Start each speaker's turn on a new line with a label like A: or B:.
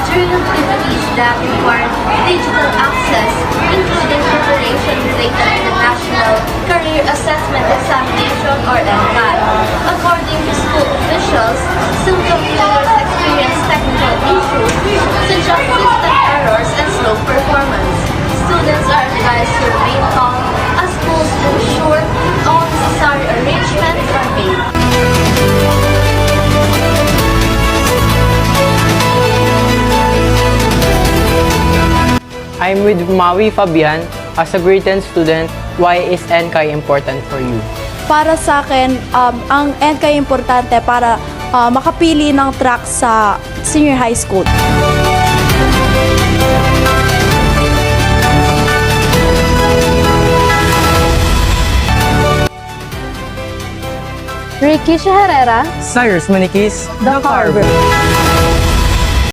A: during activities that require digital access, including preparation related to the National Career Assessment Examination or NCAT. According to school officials, some computers experience technical issues such as system errors and slow performance. Students are advised to remain calm as schools ensure all necessary arrangements are made.
B: I'm with Maui Fabian. As a grade 10 student, why is NCAI important for you?
C: Para sa akin, ang NCAI importante para makapili ng track sa senior high school.
D: Ricky Herrera,
B: Cyrus Manikis,
D: The Carver.